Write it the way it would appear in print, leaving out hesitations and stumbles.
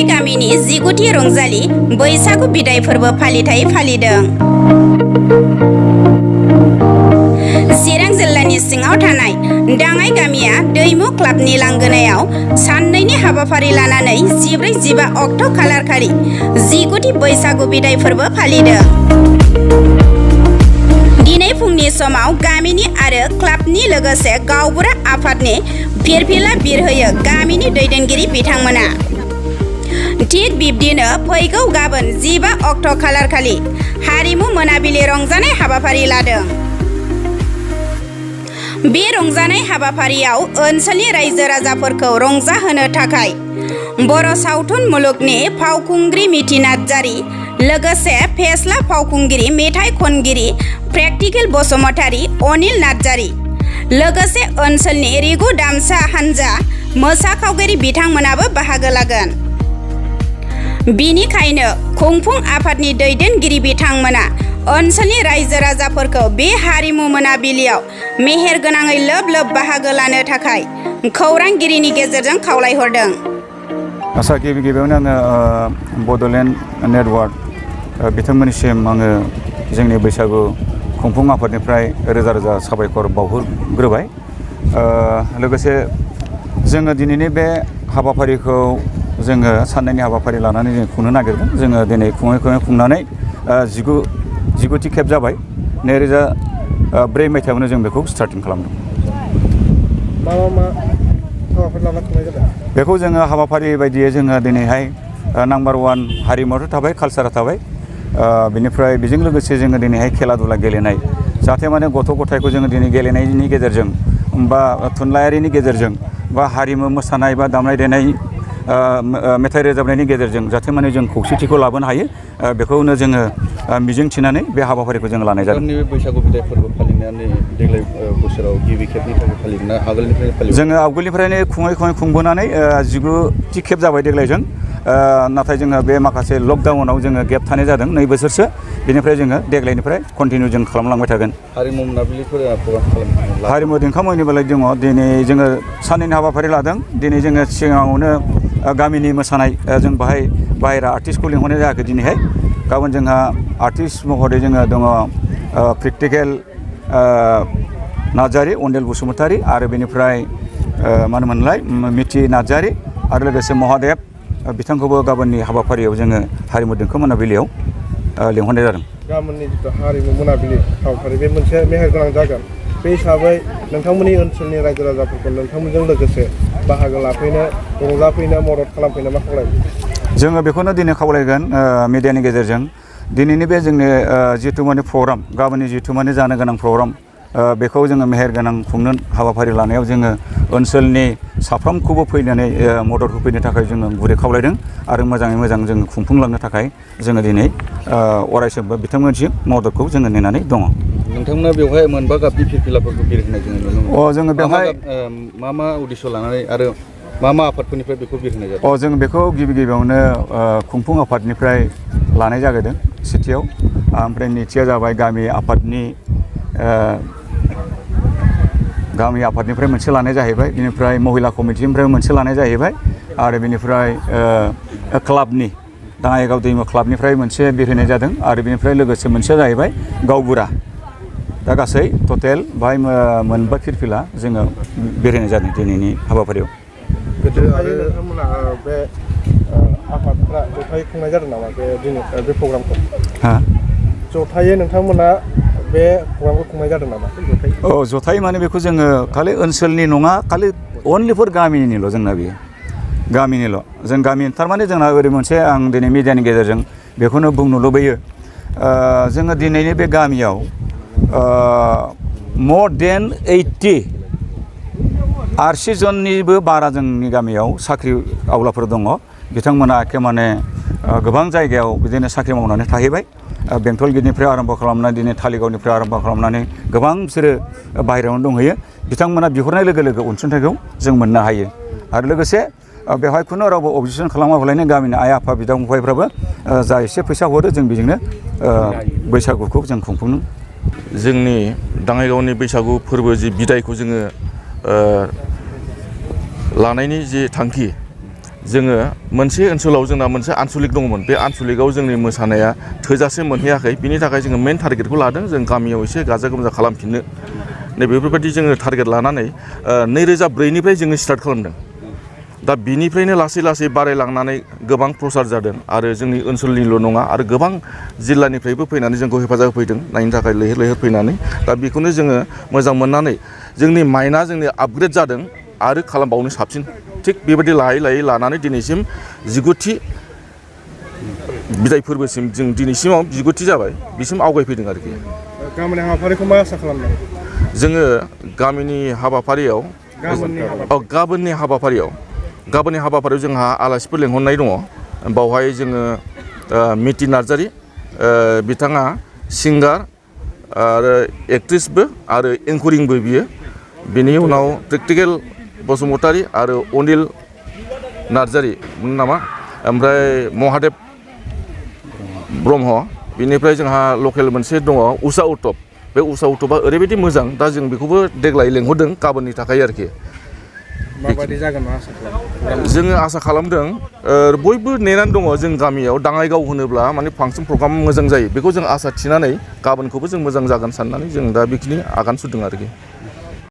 दाङाइ गामिनि 19थि रंजालि बैसागु बिदाय फोरबो फालिथाय फालिदों। चिरां जिल्लानि सिङाव थानाय दाङाइ गामिया दैमु क्लाबनि लांगोनायाव साननैनि हाबाफारि लानानै 14-15 अक्ट' खालारखालि 19थि बैसागु बिदाय फोरबो फालिदों। दिनै फुंनि समाव गामिनि आरो क्लाबनि लोगोसे गावबुरा आफादनि फिरफिला बिरहोयो गामिनि दैदेनगिरि बिथांमोना। थिग बिब्दिनो फैगौ गाबोन 15 अक्ट' खालारखालि हारिमु मोनाबिलि रंजानाय हाबाफारि लादों। बे रंजानाय हाबाफारियाव ओनसोलनि रायजो राजाफोरखौ रंजाहोनो थाखाय बर' सावथुन मुलुगनि फावखुंग्रि मिथि नार्जारि, लोगोसे फेस्ला फावखुंग्रि, मेथाइ खनगिरि प्रेक्टिकेल बसुमतारी, अनिल नार्जारि, लोगोसे ओनसोलनि रिगु दामसा हानजा मोसाखावगिरि बिथांमोनाबो बाहागो लागोन। बिनिखायनो खुंफुं आफादनि दैदेनगिरि बिथांमोना ओनसोलनि रायजो राजाफोरखौ बे हारिमु मोनाबिलियाव मेहेरगोनाङै लोब लोब बाहागो लानो थाखाय खौरांगिरिनि गेजेरजों खावलायहरदों। आसा गिबियावनो आङो बड'लेण्ड नेटवार्क बिथांमोननिसिम आङो जोंनि बैसागु खुंफुं आफादनिफ्राय रोजा रोजा साबायखर बावहरग्रोबाय। लोगोसे जोङो दिनैनि बे हाबाफारिखौ जोङो साननैनि हाबाफारि लानानै जों खुंनो नागिरदों। जोङो दिनै खुंनानै 19थि खेब जाबाय। 2004 मायथाइयावनो जों बेखौ स्टार्टिं खालामदों। मा हाबाफारि लाना खुंनाय जादों? बेखौ जोङो हाबाफारि बायदियै जोङो दिनैहाय नाम्बार 1 हारिमुवाथ' थाबाय, कालसारा थाबाय। बिनिफ्राय बेजों लोगोसे जोङो दिनैहाय खेला दुला गेलेनाय, जाहाथे माने गथ' गथायखौ जोङो दिनै गेलेनायनि गेजेरजों बा थुनलाइयारिनि गेजेरजों बा हारिमु मोसानाय बा दामनाय देनाय मेथाइ रोजाबनायनि गेजेरजों जाहाथे माने जों खौसेथिखौ लाबोनो हायो, बेखौनो जोङो मिजिं थिनानै बे हाबाफारिखौ जों लानाय जादों। बैसागु बिदाय फोरबो फालिनानै देग्लाय बोसोराव गिबि खेबनि थाखाय फालिना आगोलनिफ्रायनो फालियो? जोङो आवगोलनिफ्रायनो खुङै खुंबोनानै 19थि खेब जाबाय देग्लायजों। नाथाय जोङो बे माखासे लकडाउनाव जोङो गेप थानाय जादों 2 बोसोरसो। बेनिफ्राय जोङो देग्लायनिफ्राय कन्टिनिउ जों खालामलांबाय थागोन। हारिमु मोनाबिलिफोरा प्रग्राम खालामो? हारिमु देंखोमुनि बेलायाव दङ। दिनै जोङो साननैनि हाबाफारि लादों। दिनै जोङो सिगाङावनो गामिनि मोसानाय, जों बाहेरा आर्टिस्टखौ लिंहरनाय जायाखै दिनैहाय। गाबोन जोंहा आर्टिस्ट महरै जोङो दङ प्रेक्टिकेल नार्जारि, अनिल बसुमतारी, आरो बेनिफ्राय मा होनोमोनलाय मिथि नार्जारि, आरो लोगोसे महादेब बिथांखौबो गाबोननि हाबाफारियाव जोङो हारिमु देंखो मोनाबिलियाव लिंहरनाय जादों। गाबोननि जिथु हारिमु मोनाबिलि हाबाफारि बे मोनसे मेहेरगोनां जागोन। बे हिसाबै नोंथांमोननि ओनसोलनि रायजो राजाफोरखौ नोंथांमोनजों लोगोसे बाहागो लाफैनो, रंजाफैनो, मदद खालामफैनो मा खावलायगोन? जोङो बेखौनो दिनै खावलायगोन मिडियानि गेजेरजों। दिनैनि बे जोंनि जिथु माने प्रग्राम, गाबोननि जिथु माने जानो गोनां प्रग्राम, बेखौ जोङो मेहेरगोनां खुंनो हाबाफारि लानायाव जोङो ओनसोलनि साफ्रोमखौबो फैनानै मदद होफैनो थाखाय जोङो गुरै खावलायदों। आरो मोजाङै मोजां जोङो खुंफुंलांनो थाखाय जोङो दिनै अरायसमबो बिथांमोनसिम मददखौ जोङो नेनानै दङ। नोंथांमोना बेवहाय मोनबा गाबनि फिरफिलाफोरखौ बिरहोनाय जोङो नुनो मोनो। जोङो बेवहाय मा उद्देश्य लानानै आरो मा आफादफोरनिफ्राय बेखौ बिरहोनाय जादों? जों बेखौ गिबियावनो खुंफुं आफादनिफ्राय लानाय जागोन सेथियाव। ओमफ्राय नैथिया जाबाय गामि आफादनिफ्राय मोनसे लानाय जाहैबाय। बिनिफ्राय महिला कमिटिनिफ्राय मोनसे लानाय जाहैबाय। आरो बेनिफ्राय क्लाबनि दाङाइगाव दैमु क्लाबनिफ्राय मोनसे बिरहोनाय जादों। आरो बेनिफ्राय लोगोसे मोनसेया जाहैबाय गावबुरा। दा गासै टटेल बाहाय मोनबा फिरफिला जोङो बिरहोनाय जादों दिनैनि हाबाफारियाव। गोदो आरो नोंथांमोना बे आफादफ्रा जथायै खुंनाय जादों नामा बे प्रग्रामखौ? जथायै नोंथांमोना बे प्रग्रामखौ खुंनाय जादों नामा? जथायै माने बेखौ जोङो खालि ओनसोलनि नङा, खालि अनलि फर गामिनिल' जोंना बेयो, गामिनिल'। जों गामि थारमाने जोंना ओरै मोनसे आं दिनै मिडियानि गेजेरजों बेखौनो बुंनो लुबैयो। जोङो दिनैनि बे गामियाव more than 80 जननिबो बारा जोंनि गामियाव साख्रि आवलाफोर दङ। बिथांमोना एखे माने गोबां जायगायाव बिदिनो साख्रि मावनानै थाहैबाय। बेंटल गेटनिफ्राय आरम्भ खालामनानै दिनै तालिगावनिफ्राय आरम्भ खालामनानै गोबां बिसोरो बाहेरायावनो दंहैयो। बिथांमोना बिहरनाय लोगो लोगो अनसुंथाइखौ जों मोननो हायो। आरो लोगोसे बेवहाय खुनु रावबो अबजेक्सन खालामाबालायनो गामिनि आइ आफा बिदा फंबायफ्राबो जा एसे फैसा हरो जों बेजोंनो बैसागुखौ जों खुंफुङो। जोंनि दाङाइगावनि बैसागु फोरबो जि बिदायखौ जोङो लानायनि जि थांखि, जोङो मोनसे ओनसोलाव जोंना मोनसे आनसलिक दङमोन बे आनसलिकआव जोंनि मोसानाया थोजासे मोनहैयाखै बिनि थाखाय जोङो मेन टारगेटखौ लादों जों गामियाव एसे गाजा गोमजा खालामफिननो बेफोरबायदि जोङो टारगेट लानानै 2004निफ्राय जोङो स्टार्ट खालामदों दा बिनिफ्रायनो लासै लासै बारायलांनानै गोबां प्रसार जादों आरो जोंनि ओनसोलनिल' नङा आरो गोबां जिल्लानिफ्रायबो फैनानै जोंखौ हेफाजाब होफैदों नायनो थाखाय लैहोर लैहोर फैनानै दा बेखौनो जोङो मोजां मोननानै जोंनि माइन्डआ जोंनि आपग्रेड जादों आरो खालामबावनो साबसिन थिग बेबायदि लायै लायै लानानै दिनैसिम 19थि बिदाय फोरबोसिम जों दिनैसिमाव 19थि जाबाय बिसिम आवगायफैदों आरोखि गामिनि हाबाफारिखौ मा आसा खालामदों जोङो गामिनि हाबाफारियाव गाबोननि हाबाफारियाव जोंहा आलासिफोर लेंहरनाय दङ बावहाय जोङो मिथि नार्जारि बिथाङा सिंगार आरो एक्ट्रिसबो आरो एंकरिंबो बियो बिनि उनाव प्रेक्टिकेल बसुमतारी आरो अनिल नार्जारि नामा ओमफ्राय महादेब ब्रह्म बिनिफ्राय जोंहा लकेल मोनसे दङ उषा उत्तप बे उषा उत्तपा ओरैबायदि मोजां दा जों बेखौबो देग्लाय लेंहरदों गाबोननि थाखाय आरोखि माबायदि जागोन आसा खालामदों जोङो आसा खालामदों बयबो नेनानै दङ जों गामियाव दाङाइगाव होनोब्ला माने फांसन प्रग्राम मोजां जायो बेखौ जों आसा थिनानै गाबोनखौबो जों मोजां जागोन साननानै जों दा बेखिनि आगान सुरदों आरोखि